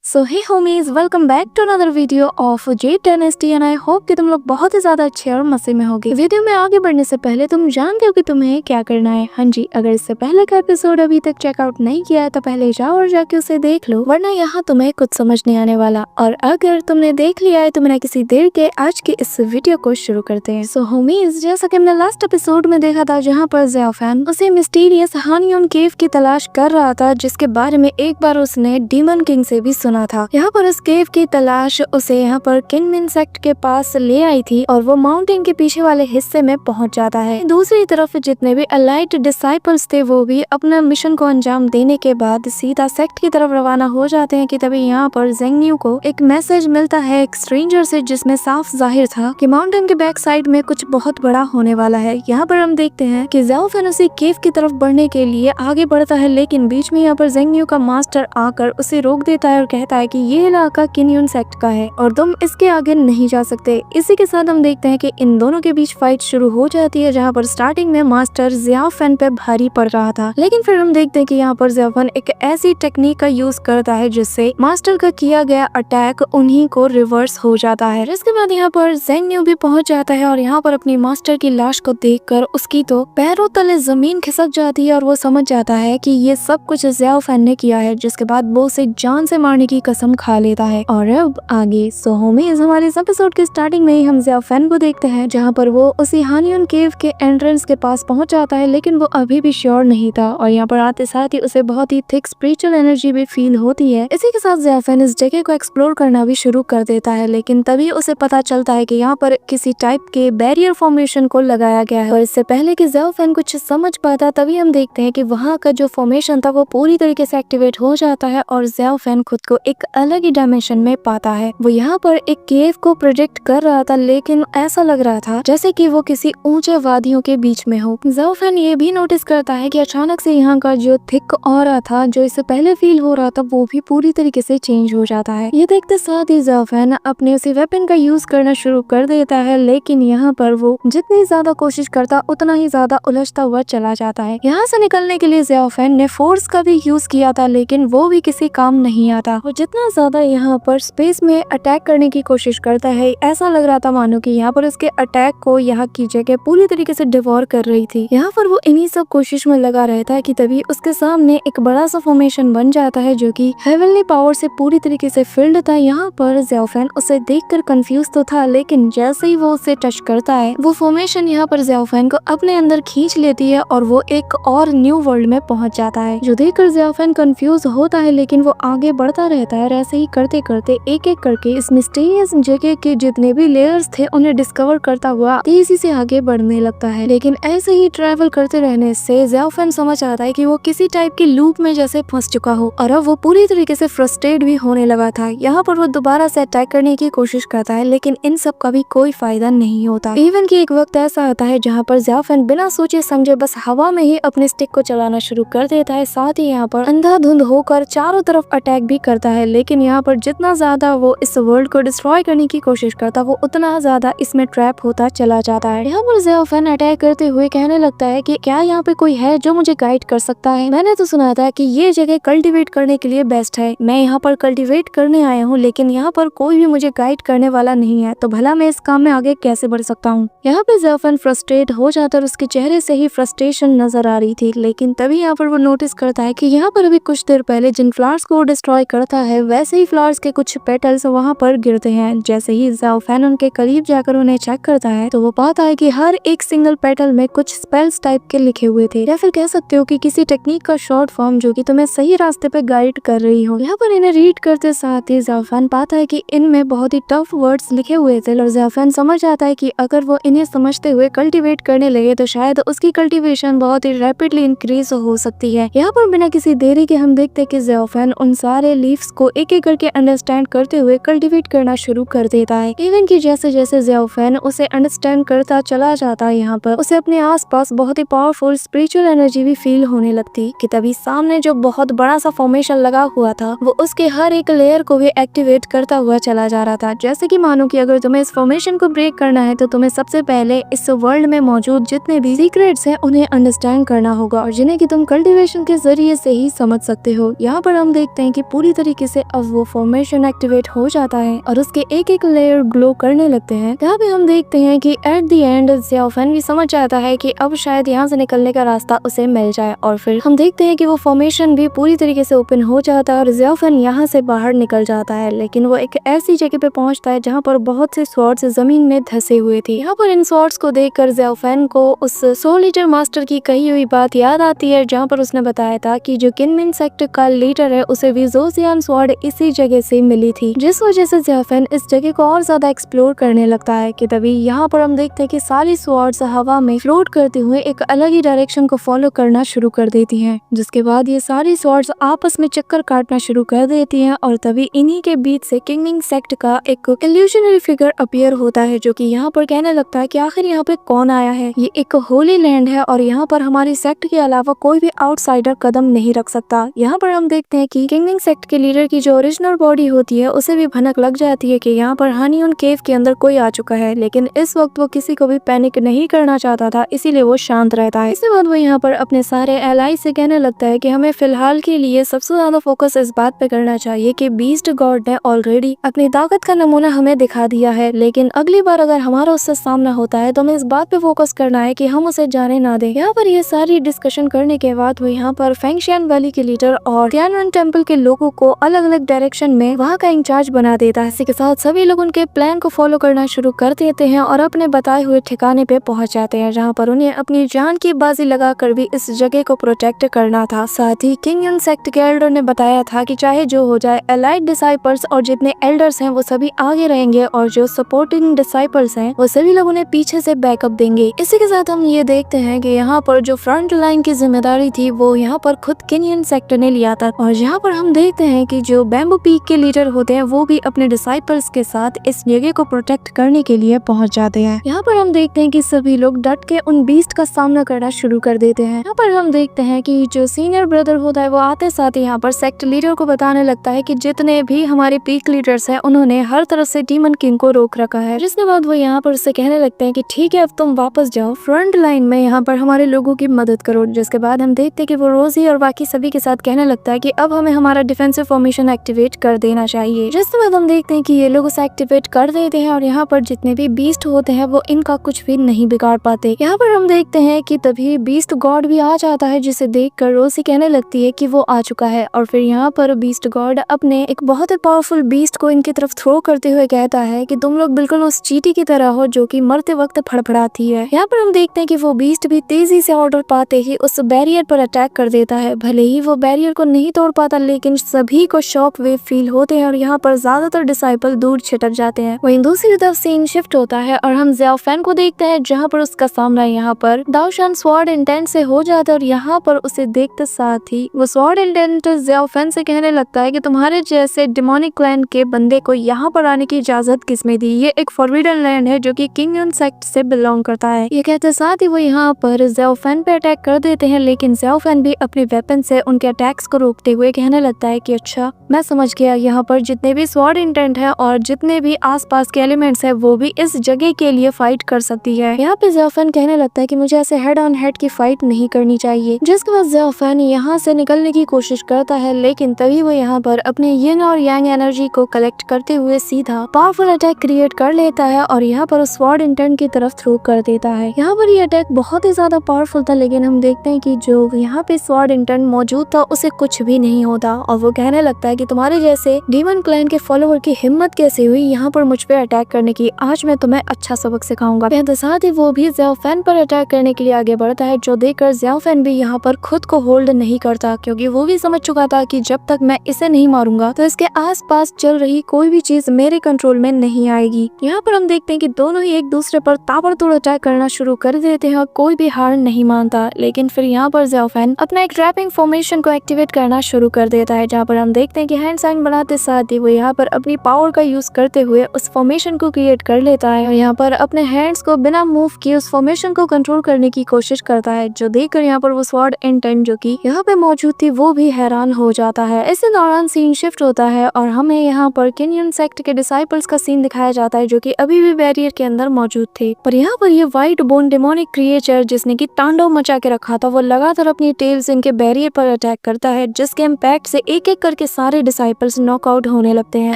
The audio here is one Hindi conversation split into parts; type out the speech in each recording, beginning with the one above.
So hey homies, welcome back to another video of Z dynasty and I hope कि तुम लोग बहुत ही ज्यादा अच्छे और मजे में होगे। वीडियो में आगे बढ़ने से पहले तुम जानते हो कि तुम्हें क्या करना है। हाँ जी, अगर इससे पहले का एपिसोड अभी तक चेकआउट नहीं किया है तो पहले जाओ और जाके उसे देख लो, वरना यहाँ तुम्हें कुछ समझ नहीं आने वाला। और अगर तुमने देख लिया है तो बिना किसी देर के आज की इस वीडियो को शुरू करते हैं। सो होमीज, जैसा कि हमने लास्ट एपिसोड में देखा था जहाँ पर ज़ियाफान उसे मिस्टीरियस हानियोन केव की तलाश कर रहा था, जिसके बारे में एक बार उसने डीमन किंग से भी सुना था। यहाँ पर उस केव की तलाश उसे यहाँ पर किनमिन सेक्ट के पास ले आई थी और वो माउंटेन के पीछे वाले हिस्से में पहुंच जाता है। दूसरी तरफ जितने भी अलाइट डिसाइपल्स थे वो भी अपना मिशन को अंजाम देने के बाद सीधा सेक्ट की तरफ रवाना हो जाते हैं कि तभी यहाँ पर ज़ेंगन्यू को एक मैसेज मिलता है एक स्ट्रेंजर से, जिसमें साफ जाहिर था कि माउंटेन के बैक साइड में कुछ बहुत बड़ा होने वाला है। यहाँ पर हम देखते हैं कि ज़ियाफान उसी केव की तरफ बढ़ने के लिए आगे बढ़ता है, लेकिन बीच में यहाँ पर ज़ेंगन्यू का मास्टर आकर उसे रोक देता है और कहता है कि ये इलाका किन्यून सेक्ट का है और तुम इसके आगे नहीं जा सकते। इसी के साथ हम देखते हैं कि इन दोनों के बीच फाइट शुरू हो जाती है, जहाँ पर स्टार्टिंग में मास्टर ज़ियाफान पे भारी पड़ रहा था, लेकिन फिर हम देखते हैं कि यहाँ पर ज़ियाफान एक ऐसी टेक्निक का यूज करता है जिससे मास्टर का किया गया अटैक उन्हीं को रिवर्स हो जाता है। इसके बाद यहाँ पर ज़ेंगन्यू भी पहुंच जाता है और यहाँ पर अपनी मास्टर की लाश को देखकर उसकी तो पैरों तले जमीन खिसक जाती है और वो समझ जाता है कि ये सब कुछ ज़ियाफान ने किया है, जिसके बाद वो उसे जान से मारने की कसम खा लेता है। और अब आगे सो होमीज, हमारे इस एपिसोड के स्टार्टिंग में ही हम ज़ियाफान को देखते हैं जहाँ पर वो उसी हानियन केव के एंट्रेंस के पास पहुंच जाता है, लेकिन वो अभी भी श्योर नहीं था और यहाँ पर आते साथ ही उसे बहुत ही थिक स्पिरिचुअल एनर्जी भी फील होती है। इसी के साथ ज़ियाफान इस जगह को एक्सप्लोर करना भी शुरू कर देता है, लेकिन तभी उसे पता चलता है कि यहाँ पर किसी टाइप के बैरियर फॉर्मेशन को लगाया गया है। और इससे पहले कि ज़ियाफान कुछ समझ पाता तभी हम देखते हैं कि वहाँ का जो फॉर्मेशन था वो पूरी तरीके से एक्टिवेट हो जाता है और ज़ियाफान खुद को एक अलग ही डायमेंशन में पाता है। वो यहाँ पर एक केव को प्रोजेक्ट कर रहा था, लेकिन ऐसा लग रहा था जैसे कि वो किसी ऊंचे वादियों के बीच में हो। ज़ियाफान ये भी नोटिस करता है कि अचानक से यहाँ का जो थिक ऑरा था जो इससे पहले फील हो रहा था वो भी पूरी तरीके से चेंज हो जाता है। ये देखते साथ ही ज़ियाफान अपने उसी वेपन का यूज करना शुरू कर देता है, लेकिन यहाँ पर वो जितनी ज्यादा कोशिश करता उतना ही ज्यादा उलझता हुआ चला जाता है। यहाँ से निकलने के लिए ज़ियाफान ने फोर्स का भी यूज किया था, लेकिन वो भी किसी काम नहीं आता। वो जितना ज्यादा यहाँ पर स्पेस में अटैक करने की कोशिश करता है, ऐसा लग रहा था मानो कि यहाँ पर उसके अटैक को यहाँ की जगह पूरी तरीके से डिवोर कर रही थी। यहाँ पर वो इन्हीं सब कोशिश में लगा रहता है कि तभी उसके सामने एक बड़ा सा फॉर्मेशन बन जाता है जो कि हेवनली पावर से पूरी तरीके से फिल्ड था। यहाँ पर ज़ियाफान उसे देखकर कंफ्यूज तो था, लेकिन जैसे ही वो उसे टच करता है वो फॉर्मेशन यहाँ पर ज़ियाफान को अपने अंदर खींच लेती है और वो एक और न्यू वर्ल्ड में पहुंच जाता है, जो देखकर ज़ियाफान कंफ्यूज होता है, लेकिन वो आगे बढ़ता रहता है। ऐसे ही करते करते एक एक करके इस मिस्टीरियस जगह के जितने भी लेयर्स थे उन्हें डिस्कवर करता हुआ तेजी से आगे बढ़ने लगता है। लेकिन ऐसे ही ट्रैवल करते रहने से ज़ियाफान समझ आता है कि वो किसी टाइप की लूप में जैसे फंस चुका हो और अब वो पूरी तरीके से फ्रस्ट्रेट भी होने लगा था। यहाँ पर वो दोबारा से अटैक करने की कोशिश करता है, लेकिन इन सब का भी कोई फायदा नहीं होता। इवन कि एक वक्त ऐसा आता है जहाँ पर ज़ियाफान बिना सोचे समझे बस हवा में ही अपने स्टिक को चलाना शुरू कर देता है। साथ ही यहाँ पर अंधाधुंध होकर चारों तरफ अटैक भी करता है, लेकिन यहाँ पर जितना ज्यादा वो इस वर्ल्ड को डिस्ट्रॉय करने की कोशिश करता वो उतना ज्यादा इसमें ट्रैप होता चला जाता है। यहाँ पर ज़ियाफान अटैक करते हुए कहने लगता है कि क्या यहाँ पे कोई है जो मुझे गाइड कर सकता है? मैंने तो सुना था कि ये जगह कल्टीवेट करने के लिए बेस्ट है। मैं यहाँ पर कल्टीवेट करने आया हूँ, लेकिन यहाँ पर कोई भी मुझे गाइड करने वाला नहीं है, तो भला मैं इस काम में आगे कैसे बढ़ सकता हूँ? यहाँ पे ज़ियाफान फ्रस्ट्रेट हो जाता है और उसके चेहरे से ही फ्रस्ट्रेशन नजर आ रही थी, लेकिन तभी यहाँ पर वो नोटिस करता है कि यहाँ पर अभी कुछ देर पहले जिन फ्लावर्स को डिस्ट्रॉय करता है वैसे ही फ्लावर्स के कुछ पेटल्स वहाँ पर गिरते हैं। जैसे ही ज़ियाफान उनके करीब जाकर उन्हें चेक करता है तो वो पाता है कि हर एक सिंगल पेटल में कुछ स्पेल्स टाइप के लिखे हुए थे, या फिर कह सकते हो कि किसी टेक्निक का शॉर्ट फॉर्म जो कि तुम्हें सही रास्ते पे गाइड कर रही हो। यहाँ पर इन्हें रीड करते साथ ही ज़ियाफान पाता है कि इनमें बहुत ही टफ वर्ड्स लिखे हुए थे और ज़ियाफान समझ आता है कि अगर वो इन्हें समझते हुए कल्टीवेट करने लगे तो शायद उसकी कल्टीवेशन बहुत ही रैपिडली इंक्रीज हो सकती है। यहाँ पर बिना किसी देरी के हम देखते हैं कि ज़ियाफान उन सारे लीव्स को एक एक करके अंडरस्टैंड करते हुए कल्टीवेट करना शुरू कर देता है। इवन कि जैसे जैसे ज़ियाफान उसे अंडरस्टैंड करता चला जाता है, यहाँ पर उसे अपने आसपास बहुत ही पावरफुल स्पिरिचुअल एनर्जी भी फील होने लगती कि तभी सामने जो बहुत बड़ा सा फॉर्मेशन लगा हुआ था वो उसके हर एक लेयर को भी एक्टिवेट करता हुआ चला जा रहा था। जैसे कि मानो कि अगर तुम्हें इस फॉर्मेशन को ब्रेक करना है तो तुम्हें सबसे पहले इस वर्ल्ड में मौजूद जितने भी सीक्रेट्स हैं उन्हें अंडरस्टैंड करना होगा और जिन्हें कि तुम कल्टीवेशन के जरिए से ही समझ सकते हो। यहाँ पर हम देखते हैं कि पूरी तरीके तरीके से अब वो फॉर्मेशन एक्टिवेट हो जाता है और उसके एक एक लेयर ग्लो करने लगते हैं। यहाँ पे हम देखते हैं कि at the end Xiao fan भी समझ जाता है कि अब शायद यहाँ से निकलने का रास्ता उसे मिल जाए और फिर हम देखते हैं कि वो फॉर्मेशन भी पूरी तरीके से ओपन हो जाता है और ज़ियाओ फैन यहाँ से बाहर निकल जाता है। लेकिन वो एक ऐसी जगह पे पहुंचता है जहाँ पर बहुत से स्वॉर्ड्स जमीन में धसे हुए थे। यहाँ पर इन स्वॉर्ड्स को देखकर ज़ियाओ फैन को उस सोल ईटर मास्टर की कही हुई बात याद आती है, जहाँ पर उसने बताया था कि जो किनमिन सेक्ट का लीडर है उसे भी ज़ोजियान स्वॉर्ड इसी जगह से मिली थी, जिस वजह से ज़ियाओ फैन इस जगह को और ज्यादा एक्सप्लोर करने लगता है। कि तभी यहाँ पर हम देखते हैं कि सारी स्वॉर्ड्स हवा में फ्लोट करते हुए एक अलग ही डायरेक्शन को फॉलो करना शुरू कर देती हैं, जिसके बाद ये सारी स्वॉर्ड्स आपस में चक्कर काटना शुरू कर देती हैं और तभी इन्हीं के बीच से किंगमिन सेक्ट का एक इल्यूशनरी फिगर अपीयर होता है, जो कि यहाँ पर कहने लगता है कि आखिर यहाँ पे कौन आया है। ये एक होली लैंड है और यहाँ पर हमारी सेक्ट के अलावा कोई भी आउटसाइडर कदम नहीं रख सकता। यहाँ पर हम देखते हैं कि किंगमिन सेक्ट के लीडर की जो ओरिजिनल बॉडी होती है उसे भी भनक लग जाती है कि यहाँ पर हनीऊन केव के अंदर कोई आ चुका है, लेकिन इस वक्त वो किसी को भी पैनिक नहीं करना चाहता था, इसीलिए वो शांत रहता है। इसके बाद वो यहाँ पर अपने सारे एलाई से कहने लगता है कि हमें फिलहाल के लिए सबसे ज्यादा फोकस इस बात पे करना चाहिए कि बीस्ट गॉड ने ऑलरेडी अपनी ताकत का नमूना हमें दिखा दिया है, लेकिन अगली बार अगर हमारा उससे सामना होता है तो हमें इस बात पे फोकस करना है कि हम उसे जाने ना दें। यहाँ पर ये सारी डिस्कशन करने के बाद वो यहाँ पर फेंगशियान वैली के लीडर और तियानवन टेम्पल के लोगों को अलग अलग डायरेक्शन में वहाँ का इंचार्ज बना देता है। इसी के साथ सभी लोग उनके प्लान को फॉलो करना शुरू कर देते हैं और अपने बताए हुए ठिकाने पे पहुंच जाते हैं, जहाँ पर उन्हें अपनी जान की बाजी लगाकर भी इस जगह को प्रोटेक्ट करना था। साथ ही किंगमिन सेक्ट के एल्डर ने बताया था कि चाहे जो हो जाए एलाइड डिसाइपल्स और जितने एल्डर्स हैं वो सभी आगे रहेंगे और जो सपोर्टिंग डिसाइपल्स हैं वो सभी लोग उन्हें पीछे से बैकअप देंगे। इसी के साथ हम ये देखते हैं कि यहाँ पर जो फ्रंट लाइन की जिम्मेदारी थी वो यहाँ पर खुद किंगमिन सेक्ट ने लिया था और यहाँ पर हम देखते हैं कि जो बैम्बू पीक के लीडर होते हैं वो भी अपने डिसाइपल्स के साथ इस जगह को प्रोटेक्ट करने के लिए पहुंच जाते हैं। यहाँ पर हम देखते हैं कि सभी लोग डट के उन बीस्ट का सामना करना शुरू कर देते हैं। यहाँ पर हम देखते हैं कि जो सीनियर ब्रदर होता है वो आते साथ ही यहाँ पर सेक्ट लीडर को बताने लगता है कि जितने भी हमारे पीक लीडर्स हैं उन्होंने हर तरफ से डीमन किंग को रोक रखा है, जिसके बाद वो यहाँ पर उससे कहने लगते हैं कि ठीक है अब तुम वापस जाओ फ्रंट लाइन में यहाँ पर हमारे लोगों की मदद करो। जिसके बाद हम देखते हैं कि वो रोजी और बाकी सभी के साथ कहने लगता है कि अब हमें हमारा डिफेंसिव फॉर्मेशन एक्टिवेट कर देना चाहिए। जिसके बाद हम देखते हैं कि ये लोग उसे एक्टिवेट कर देते हैं और यहाँ पर जितने भी बीस्ट होते हैं वो इनका कुछ भी नहीं बिगाड़ पाते। यहाँ पर हम देखते हैं कि तभी बीस्ट गॉड भी आ जाता है, जिसे देखकर रोजी कहने लगती है कि वो आ चुका है और फिर यहाँ पर बीस्ट गॉड अपने एक बहुत ही पावरफुल बीस्ट को इनकी तरफ थ्रो करते हुए कहता है कि तुम लोग बिल्कुल उस चींटी की तरह हो जो कि मरते वक्त फड़फड़ाती है। यहाँ पर हम देखते हैं कि वो बीस्ट भी तेजी से ऑर्डर पाते ही उस बैरियर पर अटैक कर देता है। भले ही वो बैरियर को नहीं तोड़ पाता लेकिन सभी को शॉक वेव फील होते हैं और यहाँ पर ज्यादातर डिसाइपल दूर छिटक जाते हैं। वहीं दूसरी तरफ सीन शिफ्ट होता है और हम ज़ियाओ फैन को देखते हैं, जहाँ पर उसका सामना यहाँ पर दाओशान स्वॉर्ड इंटेंट से हो जाता है और यहाँ पर उसे देखते साथ ही वो स्वॉर्ड इंटेंट ज़ियाओ फैन से कहने लगता है कि तुम्हारे जैसे डिमोनिक क्लैन के बंदे को यहाँ पर आने की इजाजत किसने दी? ये एक फॉरबिडन लैंड है जो कि किंगमिन सेक्ट से बिलोंग करता है। ये कहते साथ ही वो यहाँ पर ज़ियाओ फैन पे अटैक कर देते हैं, लेकिन ज़ियाओ फैन भी अपने वेपन से उनके अटैक्स को रोकते हुए कहने लगता है कि अच्छा मैं समझ गया, यहाँ पर जितने भी स्वॉर्ड इंटेंट है और जितने भी आसपास के एलिमेंट्स है वो भी इस जगह के लिए फाइट कर सकती है। यहाँ पे ज़ियाओ फैन कहने लगता है कि मुझे ऐसे हेड ऑन हेड की फाइट नहीं करनी चाहिए। जिसके बाद ज़ियाओ फैन यहाँ से निकलने की कोशिश करता है, लेकिन तभी वो यहाँ पर अपने यिन और यांग एनर्जी को कलेक्ट करते हुए सीधा पावरफुल अटैक क्रिएट कर लेता है और यहाँ पर उस स्वॉर्ड इंटेंट की तरफ थ्रो कर देता है। यहाँ पर ये अटैक बहुत ही ज्यादा पावरफुल था, लेकिन हम देखते हैं कि जो यहाँ पे स्वॉर्ड इंटेंट मौजूद था उसे कुछ भी नहीं होता और वो कहने लगता है कि तुम्हारे जैसे डीमन क्लैन के फॉलोअर की हिम्मत कैसे हुई यहाँ पर मुझ पे अटैक करने की, आज मैं तुम्हें अच्छा सबक सिखाऊंगा। साथ ही वो भी ज़ियाओ फैन पर अटैक करने के लिए आगे बढ़ता है, जो देखकर ज़ियाओ फैन भी यहाँ पर खुद को होल्ड नहीं करता, क्योंकि वो भी समझ चुका था कि जब तक मैं इसे नहीं मारूंगा तो इसके आसपास चल रही कोई भी चीज मेरे कंट्रोल में नहीं आएगी। यहाँ पर हम देखते हैं कि दोनों ही एक दूसरे पर ताबड़तोड़ अटैक करना शुरू कर देते हैं और कोई भी हार नहीं मानता। लेकिन फिर यहाँ पर ज़ियाओ फैन अपना एक ट्रैपिंग फॉर्मेशन को एक्टिवेट करना शुरू कर देता है, जहाँ पर हम देखते हैं कि हैंड साइन बनाते साथ ही वो यहाँ पर अपनी पावर का यूज करते हुए उस फॉर्मेशन को क्रिएट कर लेता है और यहाँ पर अपने हैंड्स को बिना मूव किए उस फॉर्मेशन को कंट्रोल करने की कोशिश करता है, जो देखकर यहाँ पर वो स्वॉर्ड इंटेंट जो कि यहाँ पे मौजूद थी वो भी हैरान हो जाता है। इसी दौरान सीन शिफ्ट होता है और हमें यहाँ पर किंगमिन सेक्ट के डिसाइपल्स का सीन दिखाया जाता है, जो कि अभी भी बैरियर के अंदर मौजूद थे। पर यहाँ पर ये व्हाइट बोन डेमोनिक क्रिएचर जिसने की तांडव मचा के रखा था वो लगातार अपनी टेल्स इनके बैरियर पर अटैक करता है, जिसके इम्पैक्ट से एक एक करके सारे डिसाइपल्स नॉकआउट होने लगते हैं।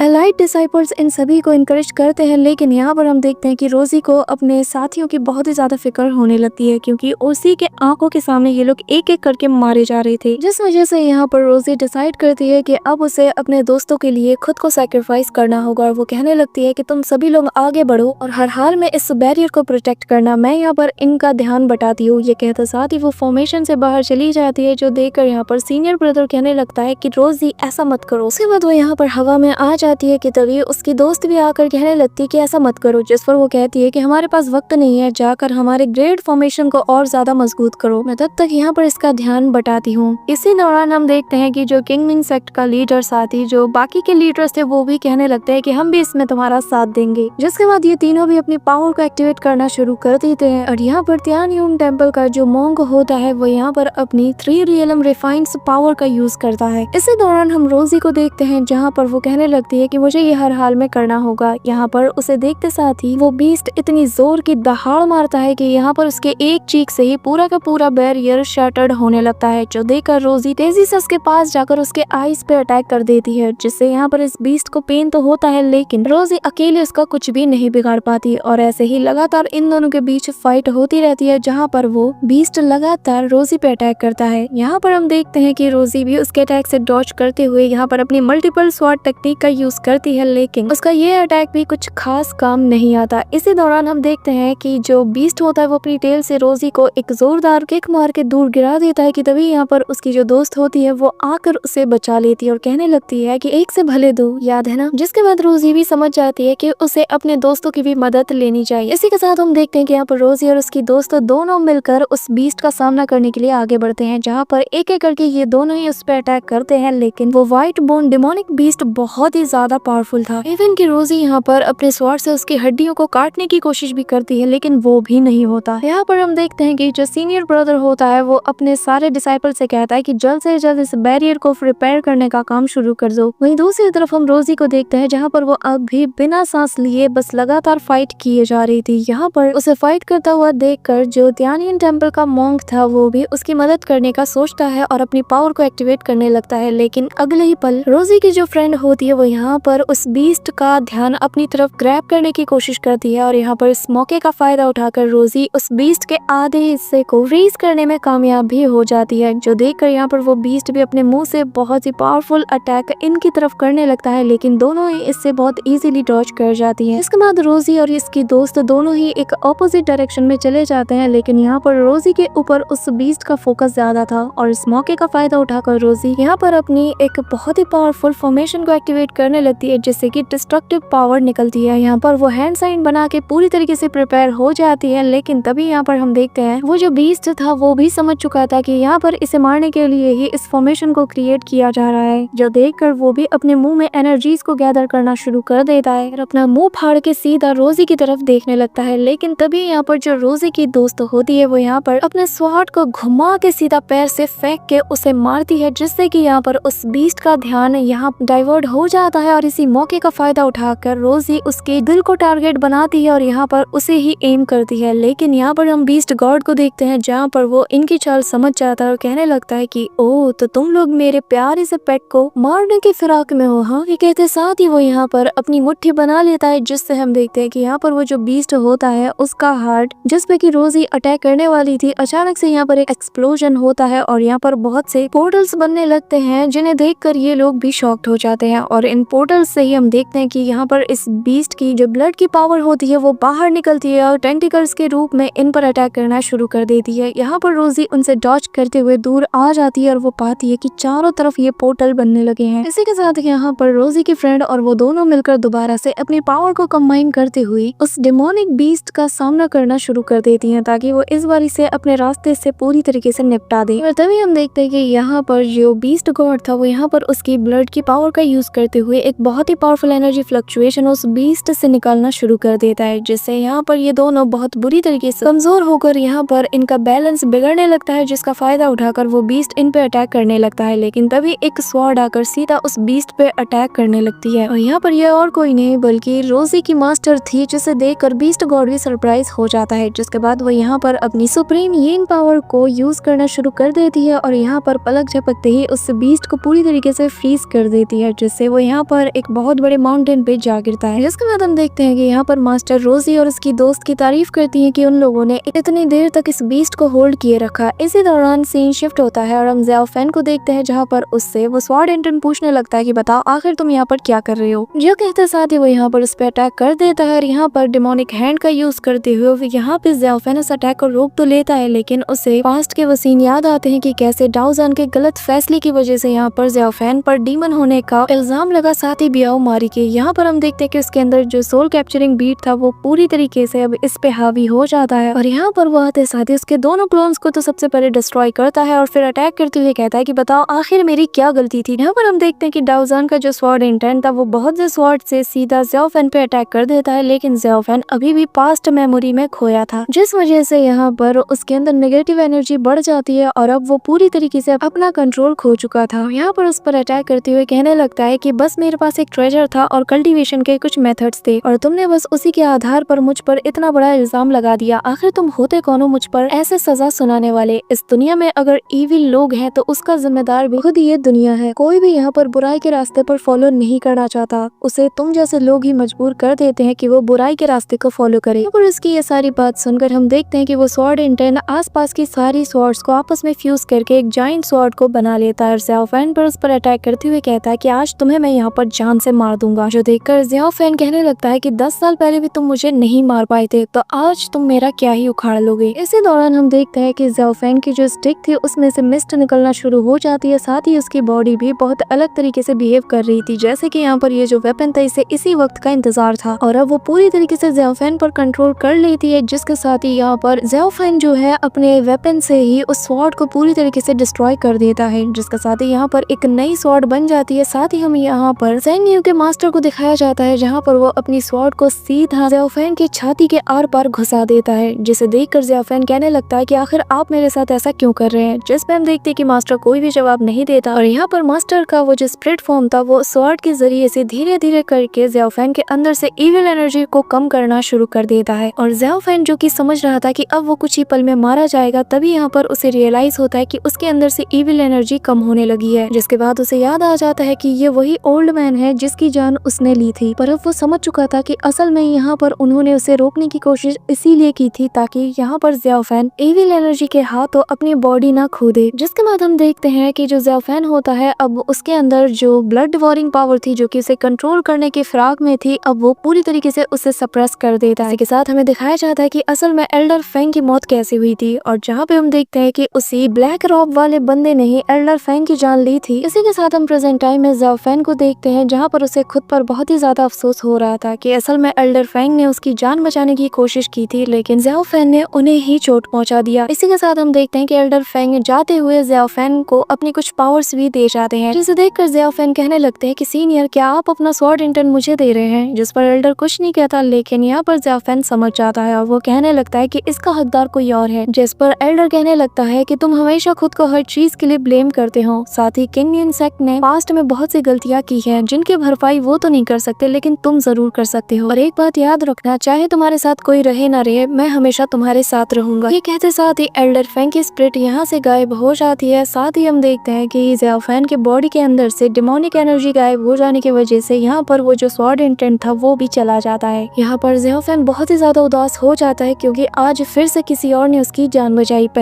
एलाइट डिसाइपल्स इन सभी को इनकरेज करते हैं, लेकिन यहाँ पर हम देखते हैं कि रोजी को अपने साथियों की बहुत ही ज्यादा फिक्र होने लगती है, क्योंकि उसी के आंखों के सामने ये लोग एक एक करके मारे जा रहे थे, जिस वजह से यहाँ पर रोजी डिसाइड करती है कि अब उसे अपने दोस्तों के लिए खुद को सैक्रिफाइस करना होगा। और वो कहने लगती है कि तुम सभी लोग आगे बढ़ो और हर हाल में इस बैरियर को प्रोटेक्ट करना, मैं यहाँ पर इनका ध्यान बटाती हूँ। ये कहते साथ ही वो फॉर्मेशन से बाहर चली जाती है, जो देखकर यहाँ पर सीनियर ब्रदर कहने लगता है कि रोजी ऐसा मत करो। उसके बाद वो यहाँ पर हवा में आ जाती है कि तभी उसकी दोस्त भी आकर कहने लगती है कि ऐसा मत करो, जिस पर वो कहती है कि हमारे पास वक्त नहीं है, जाकर हमारे ग्रेड फॉर्मेशन को और ज्यादा मजबूत करो, मैं तब तक यहाँ पर इसका ध्यान बटाती हूँ। इसी दौरान हम देखते हैं कि जो किंगमिंग सेक्ट का लीडर साथी जो बाकी के लीडर्स थे वो भी कहने लगते हैं कि हम भी इसमें तुम्हारा साथ देंगे। जिसके बाद ये तीनों भी अपनी पावर को एक्टिवेट करना शुरू कर देते हैं और यहाँ पर तियानयुन टेम्पल का जो मोंग होता है वो यहाँ पर अपनी 3 रियलम रिफाइंड पावर का यूज करता है। इसी दौरान हम रोजी को देखते हैं जहाँ पर वो कहने लगती है कि मुझे ये हर हाल में करना होगा। यहाँ पर उसे देखते साथ ही वो बीस्ट इतनी जोर की दहाड़ मारता है कि यहाँ पर उसके एक चीक से ही पूरा का पूरा बैरियर शटर्ड होने लगता है, जो देखकर रोजी तेजी से उसके पास जाकर उसके आईज पे अटैक कर देती है, जिससे यहाँ पर इस बीस्ट को पेन तो होता है, लेकिन रोजी अकेले उसका कुछ भी नहीं बिगाड़ पाती और ऐसे ही लगातार इन दोनों के बीच फाइट होती रहती है, जहाँ पर वो बीस्ट लगातार रोजी पे अटैक करता है। यहाँ पर हम देखते हैं कि रोजी भी उसके अटैक से डॉज करते हुए यहाँ पर अपनी मल्टीपल स्वॉर्ड टेक्निक का यूज करती है, लेकिन उसका ये अटैक भी कुछ खास काम नहीं आता। इसी दौरान हम देखते हैं कि जो बीस्ट होता है वो अपनी टेल से रोजी को एक जोरदार किक मार के दूर गिरा देता है कि तभी यहाँ पर उसकी जो दोस्त होती है वो आकर उसे बचा लेती है और कहने लगती है कि एक से भले दो, याद है ना। जिसके बाद रोजी भी समझ जाती है कि उसे अपने दोस्तों की भी मदद लेनी चाहिए। इसी के साथ हम देखते हैं कि यहाँ पर रोजी और उसकी दोस्त दोनों मिलकर उस बीस्ट का सामना करने के लिए आगे बढ़ते हैं, जहाँ पर एक एक करके ये दोनों ही उस पर अटैक करते हैं, लेकिन वो व्हाइट बोन डिमोनिक बीस्ट बहुत ही ज्यादा पावरफुल था। इवन की रोजी यहाँ पर अपने स्वॉर्ड से उसकी हड्डियों को काटने की कोशिश भी करती है, लेकिन वो भी नहीं होता। यहाँ पर हम देखते हैं कि जो सीनियर ब्रदर होता है वो अपने सारे डिसाइपल से कहता है कि जल्द से जल्द इस बैरियर को रिपेयर करने का काम शुरू कर दो। वहीं दूसरी तरफ हम रोजी को देखते हैं जहाँ पर वो अब भी बिना सांस लिए बस लगातार फाइट किए जा रही थी। यहाँ पर उसे फाइट करता हुआ देखकर जो तियानयुन टेम्पल का मॉन्क था वो भी उसकी मदद करने का सोचता है और अपनी पावर को एक्टिवेट करने लगता है, लेकिन अगले ही पल रोजी की जो फ्रेंड होती है वो यहाँ पर उस बीस्ट का ध्यान अपनी तरफ ग्रैब करने की कोशिश करती है और यहाँ पर इस मौके का फायदा उठाकर रोजी उस बीस्ट के आधे हिस्से को फ्रीज करने में कामयाब भी हो जाती है, जो देखकर यहाँ पर वो बीस्ट भी अपने मुंह से बहुत ही पावरफुल अटैक इनकी तरफ करने लगता है, लेकिन दोनों ही इससे बहुत इजीली डॉज कर जाती हैं। इसके बाद रोजी और इसकी दोस्त दोनों ही एक ऑपोजिट डायरेक्शन में चले जाते हैं, लेकिन यहाँ पर रोजी के ऊपर उस बीस्ट का फोकस ज्यादा था और इस मौके का फायदा उठाकर रोजी यहाँ पर अपनी एक बहुत ही पावरफुल फॉर्मेशन को एक्टिवेट करने लगती है, जिससे कि डिस्ट्रक्टिव पावर निकलती है। यहाँ पर वो हैंड साइन बना के पूरी तरीके से प्रिपेयर हो जाती है, लेकिन तभी यहाँ पर हम देखते हैं वो जो बीस्ट था वो भी समझ चुका था कि यहाँ पर इसे मारने के लिए ही इस फॉर्मेशन को क्रिएट किया जा रहा है, जो देखकर वो भी अपने मुंह में एनर्जीज को गैदर करना शुरू कर देता है और अपना मुंह फाड़ के सीधा रोजी की तरफ देखने लगता है। लेकिन तभी यहाँ पर जो रोजी की दोस्त होती है वो यहाँ पर अपने स्वॉर्ड को घुमा के सीधा पैर से फेंक के उसे मारती है, जिससे कि यहाँ पर उस बीस्ट का ध्यान यहाँ डाइवर्ट हो जाता है और इसी मौके का फायदा उठाकर रोजी उसके दिल को टारगेट बनाती है और यहाँ पर उसे ही एम करती है। लेकिन यहाँ पर हम बीस्ट गॉड को देखते हैं जहाँ पर वो इनकी चाल समझ जाता है और कहने लगता है कि ओ तो तुम लोग मेरे प्यारे से पेट को मारने की फिराक में हो, हाँ। ये कहते साथ ही वो यहाँ पर अपनी मुट्ठी बना लेता है, जिससे हम देखते हैं कि यहाँ पर वो जो बीस्ट होता है उसका हार्ट जिस पे की रोजी अटैक करने वाली थी, अचानक से यहाँ पर एक एक्सप्लोजन होता है और यहाँ पर बहुत से पोर्टल्स बनने लगते हैं, जिन्हें देखकर ये लोग भी शॉक्ड हो जाते हैं। और इन पोर्टल्स से ही हम देखते हैं कि यहाँ पर इस बीस्ट की जो ब्लड की पावर होती है वो बाहर निकलती है और टेंटिकल्स के रूप में इन पर अटैक करना शुरू कर देती है। यहाँ पर रोजी उनसे डॉज करते हुए दूर आ जाती है और वो पाती है कि चारों तरफ ये पोर्टल बनने लगे हैं। इसी के साथ यहाँ पर रोजी की फ्रेंड और वो दोनों मिलकर दोबारा से अपनी पावर को कंबाइन करते हुए उस डेमोनिक बीस्ट का सामना करना शुरू कर देती हैं, ताकि वो इस बारी से अपने रास्ते से पूरी तरीके से निपटा दे। और तभी हम देखते हैं कि यहाँ पर जो बीस्ट गॉड था वो यहाँ पर उसकी ब्लड की पावर का यूज करते हुए एक बहुत ही पावरफुल एनर्जी फ्लक्चुएशन उस बीस्ट से निकालना शुरू कर देता है, जिससे यहाँ पर ये दोनों बहुत बुरी तरीके से कमजोर होकर यहाँ पर इनका बैलेंस बिगड़ने लगता है, जिसका फायदा उठाकर वो बीस्ट इन पे अटैक करने लगता है। लेकिन तभी एक स्वॉर्ड आकर सीधा उस बीस्ट पे अटैक करने लगती है और यहाँ पर यह और कोई नहीं बल्कि रोजी की मास्टर थी, जिसे देखकर बीस्ट गॉड भी सरप्राइज हो जाता है। जिसके बाद वो यहाँ पर अपनी सुप्रीम यिन पावर को यूज करना शुरू कर देती है और यहाँ पर पलक झपकते ही उस बीस्ट को पूरी तरीके से फ्रीज कर देती है, जिससे वो यहाँ पर एक बहुत बड़े माउंटेन पे जा गिरता है। जिसके बाद हम देखते हैं कि यहाँ पर मास्टर रोजी और उसकी दोस्त की तारीफ करती है कि उन लोगों ने इतनी देर तक इस बीस्ट को होल्ड किए रखा। इसी दौरान सीन शिफ्ट होता है और हम ज़ियाओ फैन को देखते हैं, जहाँ पर उससे वो स्वॉर्ड इंटर्न पूछने लगता है कि बताओ आखिर तुम यहाँ पर क्या कर रहे हो। जो कहते साथ ही वो यहाँ पर उस पर अटैक कर देता है और यहाँ पर डिमोनिक हैंड का यूज करते हुए वो यहाँ पे ज़ियाओ फैन उस अटैक को रोक तो लेता है, लेकिन उसे पास्ट के वो सीन याद आते हैं कि कैसे डाओजान के गलत फैसले की वजह से यहाँ पर ज़ियाओ फैन पर डीमन होने का इल्जाम लगा, साथ ही बियाओ मारी के। यहाँ पर हम देखते हैं कि उसके अंदर जो सोल कैप्चरिंग बीट था वो पूरी तरीके से अब इस पे हावी हो जाता है और यहाँ पर वो आते साथ ही उसके दोनों क्लोन्स को तो सबसे पहले डिस्ट्रॉय करता है और फिर अटैक करते हुए कहता है कि बताओ आखिर मेरी क्या गलती थी। यहाँ पर हम देखते हैं कि डाओजान का जो स्वॉर्ड इंटेंट था वो बहुत से स्वॉर्ड से सीधा ज़ियाओ फैन पे अटैक कर देता है, लेकिन ज़ियाओ फैन अभी भी पास्ट मेमोरी में खोया था, जिस वजह से यहाँ पर उसके अंदर नेगेटिव एनर्जी बढ़ जाती है और अब वो पूरी तरीके से अपना कंट्रोल खो चुका था। यहाँ पर उस पर अटैक करते हुए कहने लगता है कि बस मेरे पास एक ट्रेजर था और कल्टीवेशन के कुछ मेथड्स थे और तुमने बस उसी के आधार पर मुझ पर इतना बड़ा इल्जाम लगा दिया। आखिर तुम होते कौन हो मुझ पर ऐसे सजा सुनाने वाले? इस दुनिया में अगर इविल लोग हैं तो उसका जिम्मेदार भी खुद ये दुनिया है। कोई भी यहाँ पर बुराई के रास्ते पर फॉलो नहीं करना चाहता, उसे तुम जैसे लोग ही मजबूर कर देते हैं कि वो बुराई के रास्ते को फॉलो करे। और उसकी ये सारी बात सुनकर हम देखते हैं कि वो स्वॉर्ड इंटेंट आसपास की सारी स्वॉर्ड्स को आपस में फ्यूज करके एक जाइंट स्वॉर्ड को बना लेता है और ज़ियाओ फैन पर उस पर अटैक करते हुए कहता है कि आज तुम्हें मैं यहाँ पर जान से मार दूंगा। जो देखकर ज़ियाओ फैन कहने लगता है कि 10 साल पहले भी तुम मुझे नहीं मार पाए थे, तो आज तुम मेरा क्या ही उखाड़ लोगे। इसी दौरान हम देखते हैं कि ज़ियाओ फैन की जो स्टिक थी उसमें से मिस्ट निकलना शुरू हो जाती है, साथ ही उसकी बॉडी भी बहुत अलग तरीके से बिहेव कर रही थी, जैसे कि यहाँ पर ये जो वेपन था इसे इसी वक्त का इंतजार था और अब वो पूरी तरीके से ज़ियाओ फैन पर कंट्रोल कर लेती है, जिसके साथ ही यहाँ पर ज़ियाओ फैन जो है अपने वेपन से ही उस स्वॉर्ड को पूरी तरीके से डिस्ट्रॉय कर देता है, जिसके साथ ही यहाँ पर एक नई स्वॉर्ड बन जाती है। साथ ही हम यहाँ पर ज़ेंग यू के मास्टर को दिखाया जाता है, जहाँ पर वो अपनी स्वॉर्ड को सीधा ज़ियाओ फैन की छाती के आर पार घुसा देता है, जिसे देखकर ज़ियाओ फैन कहने लगता है कि आखिर आप मेरे साथ ऐसा क्यों कर रहे हैं। जिस पे हम देखते हैं कि मास्टर कोई भी जवाब नहीं देता और यहाँ पर मास्टर का वो जो स्पिरिट फॉर्म था वो स्वॉर्ड के जरिए से धीरे धीरे करके ज़ियाओ फैन के अंदर से इविल एनर्जी को कम करना शुरू कर देता है और ज़ियाओ फैन जो कि समझ रहा था कि अब वो कुछ ही पल में मारा जाएगा, तभी यहाँ पर उसे रियलाइज होता है कि उसके अंदर से इविल एनर्जी कम होने लगी है, जिसके बाद उसे याद आ जाता है कि ये वही ओल्ड मैन है जिसकी जान उसने ली थी। पर अब वो समझ चुका था कि असल में यहाँ पर उन्होंने उसे रोकने की कोशिश इसीलिए की थी ताकि यहाँ पर ज़ियाओ फैन इविल एनर्जी के हाथों अपनी बॉडी ना खो दे। जिसके बाद हम देखते हैं कि जो ज़ियाओ फैन होता है अब उसके अंदर जो ब्लड डिवोरिंग पावर थी जो कि उसे कंट्रोल करने के फिराक में थी, अब वो पूरी तरीके से उसे सप्रेस कर देता है। इसके साथ हमें दिखाया जाता है कि असल में एल्डर फेंग की मौत कैसे हुई थी और जहाँ पे हम देखते हैं कि उसी ब्लैक रॉब वाले बंदे ने ही एल्डर फेंग की जान ली थी। इसी के साथ हम प्रेजेंट टाइम में ज़ियाओ फैन को देखते हैं, जहाँ पर उसे खुद पर बहुत ही ज्यादा अफसोस हो रहा था कि असल में एल्डर फेंग ने उसकी जान बचाने की कोशिश की थी, लेकिन ज़ियाओ फैन ने उन्हें ही चोट पहुंचा दिया। इसी के साथ हम देखते हैं कि एल्डर फेंग जाते हुए ज़ियाओ फैन को अपनी कुछ पावर्स भी दे जाते हैं, जिसे देखकर ज़ियाओ फैन कहने लगते हैं कि सीनियर क्या आप अपना स्वॉर्ड इंटर्न मुझे दे रहे हैं, जिस पर एल्डर कुछ नहीं कहता, लेकिन यहाँ पर ज़ियाओ फैन समझ जाता है और वो कहने लगता है कि इसका हकदार कोई और है, जिस पर एल्डर कहने लगता है कि तुम हमेशा खुद को हर चीज के लिए ब्लेम करते हो, साथ ही किंग इंसेक्ट ने पास्ट में बहुत सी गलतियां की हैं जिनकी भरपाई वो तो नहीं कर सकते लेकिन तुम जरूर कर सकते हो, और एक बात याद रखना, चाहे तुम्हारे साथ कोई रहे ना रहे, मैं हमेशा तुम्हारे साथ रहूंगा। ये कहते साथ ही एल्डर फेंग की स्पिरिट यहाँ से गायब हो जाती है। साथ ही हम देखते हैं कि ज़ियाओ फैन के बॉडी के अंदर से डिमोनिक एनर्जी गायब हो जाने की वजह से यहाँ पर वो जो स्वॉर्ड इंटेंट था वो भी चला जाता है। यहाँ पर ज़ियाओ फैन बहुत ही ज्यादा उदास हो जाता है क्योंकि आज फिर से किसी और ने उसकी जान बचाई।